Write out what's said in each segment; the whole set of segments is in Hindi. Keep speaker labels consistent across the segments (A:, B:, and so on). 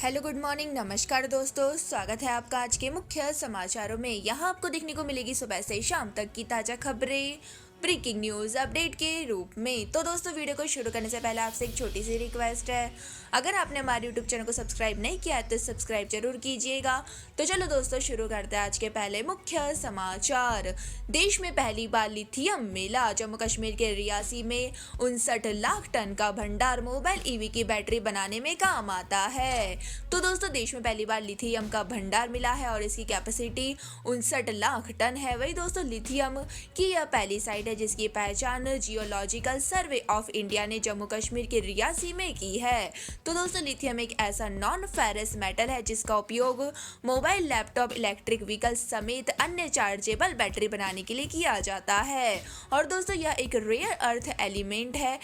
A: हेलो गुड मॉर्निंग नमस्कार दोस्तों, स्वागत है आपका आज के मुख्य समाचारों में। यहाँ आपको देखने को मिलेगी सुबह से शाम तक की ताज़ा खबरें ब्रेकिंग न्यूज़ अपडेट के रूप में। तो दोस्तों, वीडियो को शुरू करने से पहले आपसे एक छोटी सी रिक्वेस्ट है, अगर आपने हमारे यूट्यूब चैनल को सब्सक्राइब नहीं किया है तो सब्सक्राइब जरूर कीजिएगा। तो चलो दोस्तों, शुरू करते हैं आज के पहले मुख्य समाचार। देश में पहली बार लिथियम मिला। जम्मू कश्मीर के रियासी में 59 लाख टन का भंडार मोबाइल ईवी की बैटरी बनाने में काम आता है। तो दोस्तों, देश में पहली बार लिथियम का भंडार मिला है और इसकी कैपेसिटी 59 लाख टन है। वही दोस्तों, लिथियम की यह पहली साइट है जिसकी पहचान जियोलॉजिकल सर्वे ऑफ इंडिया ने जम्मू कश्मीर के रियासी में की है। तो दोस्तों, लिथियम एक ऐसा नॉन फेरस मेटल है जिसका उपयोग मोबाइल, लैपटॉप, इलेक्ट्रिक व्हीकल समेत अन्य चार्जेबल बैटरी बनाने के लिए किया जाता है। और दोस्तों, यह एक रेयर अर्थ एलिमेंट है।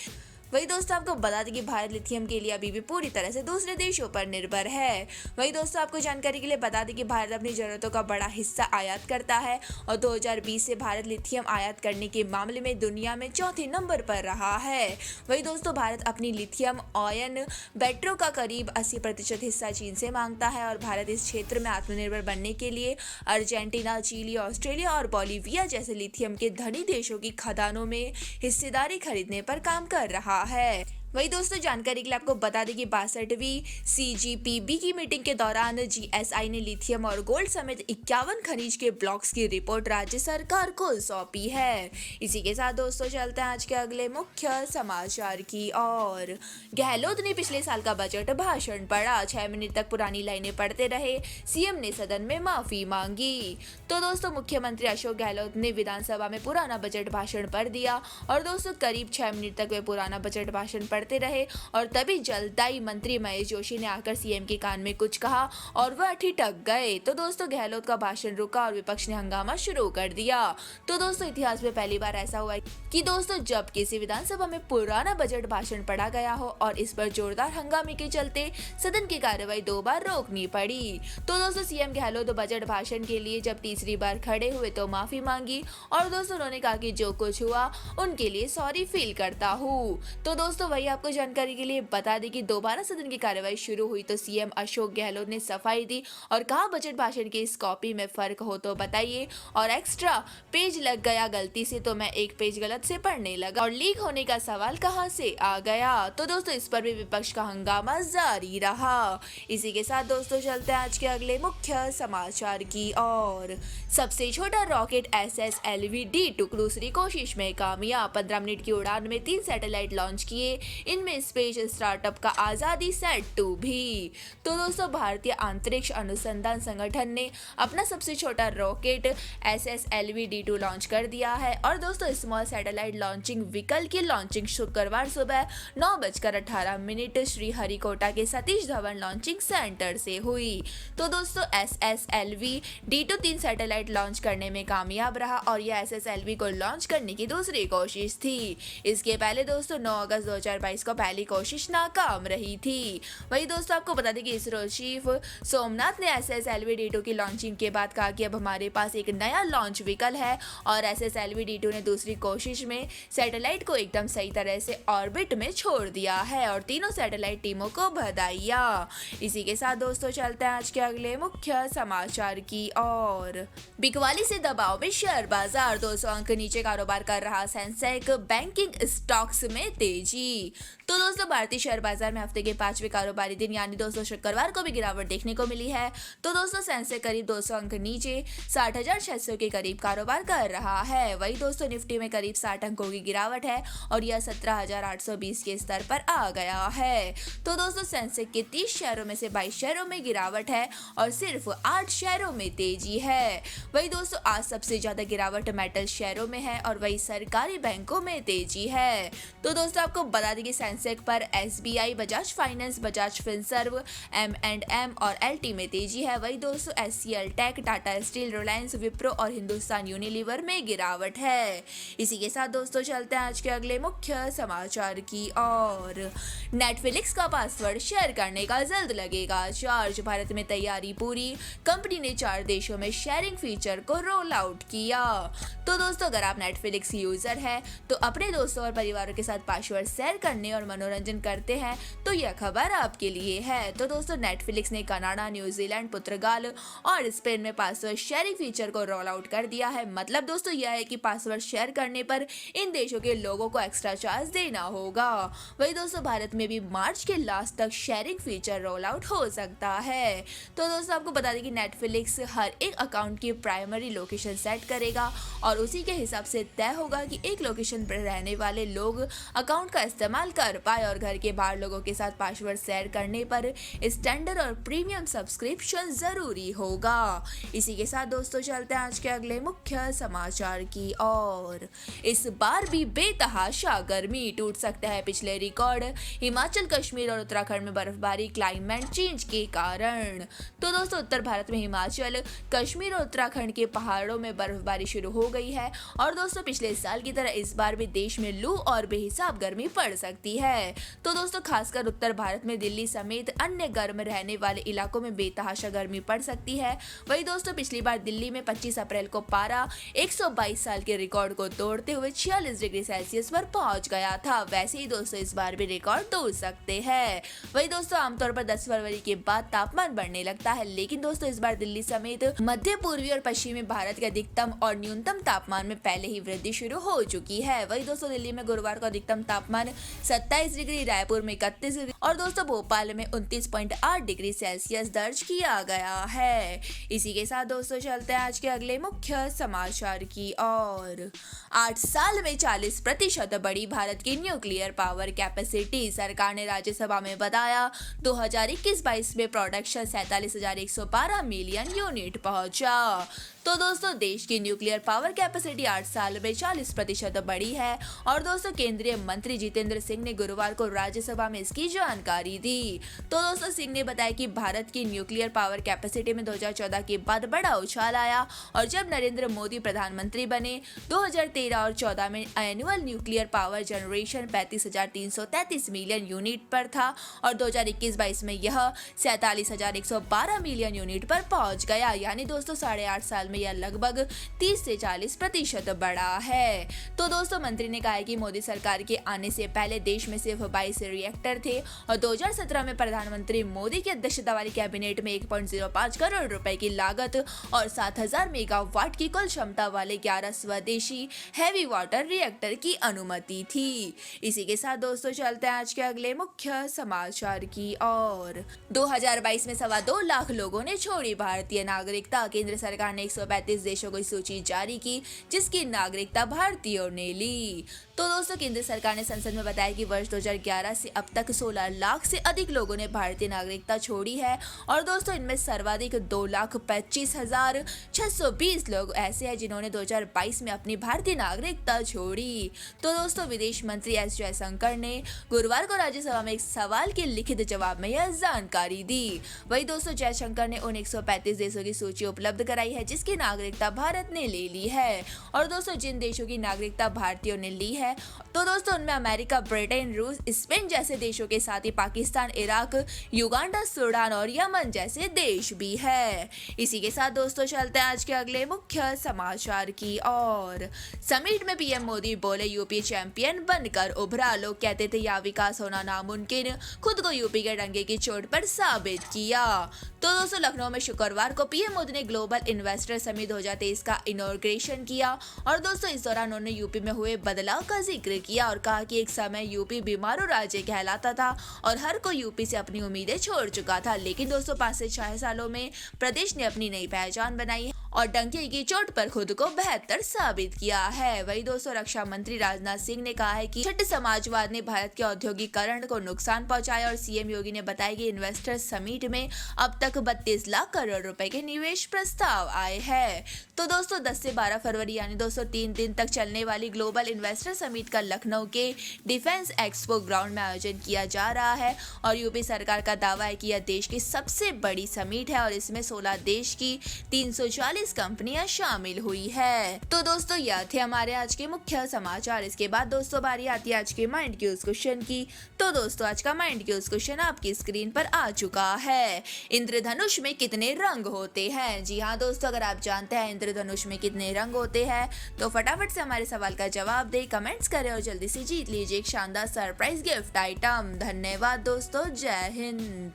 A: वही दोस्तों, आपको बता दें कि भारत लिथियम के लिए अभी भी पूरी तरह से दूसरे देशों पर निर्भर है। वही दोस्तों, आपको जानकारी के लिए बता दें कि भारत अपनी जरूरतों का बड़ा हिस्सा आयात करता है और 2020 से भारत लिथियम आयात करने के मामले में दुनिया में चौथे नंबर पर रहा है। वही दोस्तों, भारत अपनी लिथियम आयन बैटरियों का करीब 80% हिस्सा चीन से मांगता है और भारत इस क्षेत्र में आत्मनिर्भर बनने के लिए अर्जेंटीना, चिली, ऑस्ट्रेलिया और बोलीविया जैसे लिथियम के धनी देशों की खदानों में हिस्सेदारी खरीदने पर काम कर रहा है। वही दोस्तों, जानकारी के लिए आपको बता दें कि 62वीं CGPB की मीटिंग के दौरान GSI ने लिथियम और गोल्ड समेत 51 खनिज के ब्लॉक्स की रिपोर्ट राज्य सरकार को सौंपी है। इसी के साथ दोस्तों, चलते हैं आज के अगले मुख्य समाचार की ओर। गहलोत ने पिछले साल का बजट भाषण पढ़ा। 6 मिनट तक पुरानी लाइनें पढ़ते रहे। CM ने सदन में माफी मांगी। तो दोस्तों, मुख्यमंत्री अशोक गहलोत ने विधानसभा में पुराना बजट भाषण पढ़ दिया और दोस्तों करीब 6 मिनट तक वे पुराना बजट भाषण पढ़ते रहे और तभी जलदाई मंत्री महेश जोशी ने आकर CM के कान में कुछ कहा और वह ठिठक गए। तो दोस्तों, गहलोत का भाषण रुका और विपक्ष ने हंगामा शुरू कर दिया। तो दोस्तों, इतिहास में पहली बार ऐसा हुआ कि दोस्तों जब किसी विधानसभा में पुराना बजट भाषण पढ़ा गया हो और इस पर जोरदार हंगामे के चलते सदन की कार्यवाही 2 बार रोकनी पड़ी। तो दोस्तों, CM गहलोत बजट भाषण के लिए जब तीसरी बार खड़े हुए तो माफी मांगी और दोस्तों उन्होंने कहा कि जो कुछ हुआ उनके लिए सॉरी फील करता हूँ। तो दोस्तों, वही आपको जानकारी के लिए बता दें कि दोबारा सदन की कार्यवाही शुरू हुई तो CM अशोक गहलोत ने सफाई दी और कहा बजट भाषण की इस कॉपी में फर्क हो तो बताइए और एक्स्ट्रा पेज लग गया गलती से तो मैं एक पेज गलत से पढ़ने लगा और लीक होने का सवाल कहां से आ गया। तो दोस्तों, इस पर भी विपक्ष का हंगामा जारी रहा। इसी के साथ दोस्तों, चलते हैं आज के अगले मुख्य समाचार की ओर। सबसे छोटा रॉकेट SSLV D2 दूसरी कोशिश में कामयाब। 15 मिनट की उड़ान में 3 सैटेलाइट लॉन्च किए, इनमें स्पेस स्टार्टअप का आजादी सेट 2 भी। तो दोस्तों, भारतीय अंतरिक्ष अनुसंधान संगठन ने अपना सबसे छोटा रॉकेट SSLV D2 लॉन्च कर दिया है और दोस्तों स्मॉल सैटेलाइट लॉन्चिंग व्हीकल की लॉन्चिंग शुक्रवार सुबह 9:18 श्रीहरिकोटा के सतीश धवन लॉन्चिंग सेंटर से हुई। तो दोस्तों, SSLV D2 3 सैटेलाइट लॉन्च करने में कामयाब रहा और यह SSLV को लॉन्च करने की दूसरी कोशिश थी। इसके पहले दोस्तों 9 अगस्त 2022 को पहली कोशिश नाकाम रही थी। वही दोस्तों, आपको बता दें कि इसरो चीफ सोमनाथ ने SSLV D2 की लॉन्चिंग के बाद कहा कि अब हमारे पास एक नया लॉन्च व्हीकल है और SSLV D2 ने दूसरी कोशिश में सैटेलाइट को एकदम सही तरह से ऑर्बिट में छोड़ दिया है और तीनों सैटेलाइट टीमों को बधाइयां। इसी के साथ दोस्तों, चलते हैं आज के अगले मुख्य समाचार की ओर। बिकवाली से दबाव में शेयर बाजार। 200 अंक नीचे कारोबार कर रहा सेंसेक्स। बैंकिंग स्टॉक्स में तेजी। तो दोस्तों, भारतीय शेयर बाजार में हफ्ते के 5वें कारोबारी दिन यानी दोस्तों शुक्रवार को भी गिरावट देखने को मिली है। तो दोस्तों, सेंसेक्स करीब 200 अंक नीचे 60,600 के करीब कारोबार कर रहा है। वही दोस्तों, निफ्टी में करीब 60 अंकों की गिरावट है और यह 17,820 के स्तर पर आ गया है। तो दोस्तों, सेंसेक्स के 30 शेयरों में से 22 शेयरों में गिरावट है और सिर्फ 8 शेयरों में तेजी है। वही दोस्तों, आज सबसे ज्यादा गिरावट मेटल शेयरों में है और वही सरकारी बैंकों में तेजी है। तो दोस्तों, आपको बता दें कि सेंसेक्स पर SBI, Bajaj Finance, Bajaj Finserv, M&M और LT में तेजी है। वही दोस्तों, SCL Tech, Tata Steel, Reliance, Wipro और हिंदुस्तान यूनिलीवर में गिरावट है। इसी के साथ दोस्तों, चलते हैं आज के अगले मुख्य समाचार की ओर। नेटफ्लिक्स का पासवर्ड शेयर करने का जल्द लगेगा चार्ज। भारत में तैयारी पूरी। कंपनी ने 4 देशों में शेयरिंग फीचर को रोल आउट किया। तो दोस्तों, अगर आप नेटफ्लिक्स यूजर है तो अपने दोस्तों और परिवारों के साथ पासवर्ड शेयर करना जानने और मनोरंजन करते हैं तो यह खबर आपके लिए है। तो दोस्तों नेटफ्लिक्स ने कनाडा, न्यूजीलैंड, पुर्तगाल और स्पेन में पासवर्ड शेयरिंग फीचर को रोल आउट कर दिया है। मतलब दोस्तों यह है कि पासवर्ड शेयर करने पर इन देशों के लोगों को एक्स्ट्रा चार्ज देना होगा। वही दोस्तों भारत में भी मार्च के लास्ट तक शेयरिंग फीचर रोल आउट हो सकता है। तो दोस्तों आपको बता दें कि नेटफ्लिक्स हर एक अकाउंट की प्राइमरी लोकेशन सेट करेगा और उसी के हिसाब से तय होगा कि एक लोकेशन पर रहने वाले लोग अकाउंट का इस्तेमाल कर पाए और घर के बाहर लोगों के साथ पासवर्ड शेयर करने पर स्टैंडर्ड और प्रीमियम सब्सक्रिप्शन जरूरी होगा। इसी के साथ दोस्तों चलते हैं आज के अगले मुख्य समाचार की ओर। इस बार भी बेतहाशा गर्मी, टूट सकता है पिछले रिकॉर्ड, हिमाचल, कश्मीर और उत्तराखंड में बर्फबारी क्लाइमेट चेंज के कारण। तो दोस्तों उत्तर भारत में हिमाचल, कश्मीर और उत्तराखंड के पहाड़ों में बर्फबारी शुरू हो गई है और दोस्तों पिछले साल की तरह इस बार भी देश में लू और बेहिसाब गर्मी पड़ सकती है। तो दोस्तों खासकर उत्तर भारत में दिल्ली समेत अन्य गर्म रहने वाले इलाकों में बेतहाशा गर्मी पड़ सकती है। वही दोस्तों पिछली बार दिल्ली में 25 अप्रैल को पारा 122 साल के रिकॉर्ड को तोड़ते हुए 46 डिग्री सेल्सियस पर पहुंच गया था। वैसे ही दोस्तों इस बार भी रिकॉर्ड तोड़ सकते हैं। वही दोस्तों आमतौर पर 10 फरवरी के बाद तापमान बढ़ने लगता है, लेकिन दोस्तों इस बार दिल्ली समेत मध्य पूर्वी और पश्चिमी भारत के अधिकतम और न्यूनतम तापमान में पहले ही वृद्धि शुरू हो चुकी है। वही दोस्तों दिल्ली में गुरुवार को अधिकतम तापमान 27 डिग्री, रायपुर में 31 डिग्री और दोस्तों भोपाल में 29.8 डिग्री सेल्सियस दर्ज किया गया है। इसी के साथ दोस्तों चलते हैं आज के अगले मुख्य समाचार की ओर। 8 साल में 40% बढ़ी भारत की न्यूक्लियर पावर कैपेसिटी, सरकार ने राज्यसभा में बताया। 2021-22 में प्रोडक्शन 47,112 मिलियन यूनिट पहुंचा। तो दोस्तों देश की न्यूक्लियर पावर कैपेसिटी 8 साल में 40% बढ़ी है और दोस्तों केंद्रीय मंत्री जितेंद्र सिंह ने गुरुवार को राज्यसभा में इसकी जानकारी दी। तो दोस्तों सिंह ने बताया कि भारत की न्यूक्लियर पावर कैपेसिटी में 2014 के बाद बड़ा उछाल आया और जब नरेंद्र मोदी प्रधानमंत्री बने 2013 और 14 में annual nuclear power generation 35,333 million unit पर था और 2021-22 में यह 47,112 मिलियन यूनिट पर पहुंच गया। यानी दोस्तों 8.5 साल में यह लगभग 30 से 40% बढ़ा है। तो दोस्तों मंत्री ने कहा कि मोदी सरकार के आने से पहले देश में सिर्फ 22 रिएक्टर थे और 2017 में प्रधानमंत्री मोदी की अध्यक्षता वाली कैबिनेट में 1.05 करोड़ रुपए की लागत और 7,000 मेगावाट की कुल क्षमता वाले 11 स्वदेशी हैवी वाटर रिएक्टर की अनुमति थी। इसी के साथ दोस्तों चलते हैं आज के अगले मुख्य समाचार की ओर। 2022 में 2.25 लाख लोगों ने छोड़ी भारतीय नागरिकता, केंद्र सरकार ने 135 देशों की सूची जारी की जिसकी नागरिकता भारतीयों ने ली। तो दोस्तों केंद्र सरकार ने संसद में बताया कि वर्ष 2011 से अब तक 16 लाख से अधिक लोगों ने भारतीय नागरिकता छोड़ी है और दोस्तों इनमें सर्वाधिक 2,25,620 लोग ऐसे हैं जिन्होंने 2022 में अपनी भारतीय नागरिकता छोड़ी। तो दोस्तों विदेश मंत्री एस जयशंकर ने गुरुवार को राज्यसभा में एक सवाल के लिखित जवाब में यह जानकारी दी। वही दोस्तों जयशंकर ने उन 135 देशों की सूची उपलब्ध कराई है जिसकी नागरिकता भारत ने ले ली है और दोस्तों जिन देशों की नागरिकता भारतीयों ने ली है तो दोस्तों उनमें अमेरिका, ब्रिटेन, रूस, स्पेन जैसे देशों के साथ ही पाकिस्तान, इराक, युगांडा, सूडान और यमन जैसे देश भी है। इसी के साथ दोस्तों चलते हैं आज के अगले मुख्य समाचार की ओर। समिट में पीएम मोदी बोले यूपी चैंपियन बनकर उभरा, लोग कहते थे यह विकास होना नामुमकिन, खुद को यूपी के डंके की चोट पर साबित किया। तो दोस्तों लखनऊ में शुक्रवार को पीएम मोदी ने ग्लोबल इन्वेस्टर समिट 2023 का इनॉग्रेशन किया और दोस्तों इस दौरान उन्होंने यूपी में हुए बदलाव का जिक्र किया और कहा कि एक समय यूपी बीमारू राज्य कहलाता था और हर कोई यूपी से अपनी उम्मीदें छोड़ चुका था, लेकिन दोस्तों 5 से 6 सालों में प्रदेश ने अपनी नई पहचान बनाई है और डंके की चोट पर खुद को बेहतर साबित किया है। वही दोस्तों रक्षा मंत्री राजनाथ सिंह ने कहा है कि छठ समाजवाद ने भारत के औद्योगिकरण को नुकसान पहुंचाया और सीएम योगी ने बताया कि इन्वेस्टर समिट में अब तक 32 लाख करोड़ रुपए के निवेश प्रस्ताव आए हैं। तो दोस्तों 10 से 12 फरवरी यानी दोस्तों 3 दिन तक चलने वाली ग्लोबल इन्वेस्टर समिट का लखनऊ के डिफेंस एक्सपो ग्राउंड में आयोजन किया जा रहा है और यूपी सरकार का दावा है कि यह देश की सबसे बड़ी समिट है और इसमें 16 देश की 340 19 कंपनियां शामिल हुई है। तो दोस्तों यह थे हमारे आज के मुख्य समाचार। इसके बाद दोस्तों बारी आती है आज के माइंड क्यूज क्वेश्चन की। तो दोस्तों आज का माइंड क्यूज क्वेश्चन आपकी स्क्रीन पर आ चुका है। इंद्रधनुष में कितने रंग होते हैं? जी हाँ दोस्तों, अगर आप जानते हैं इंद्रधनुष में कितने रंग होते हैं तो फटाफट से हमारे सवाल का जवाब दे, कमेंट्स करें और जल्दी से जीत लीजिए एक शानदार सरप्राइज गिफ्ट आइटम। धन्यवाद दोस्तों, जय हिंद।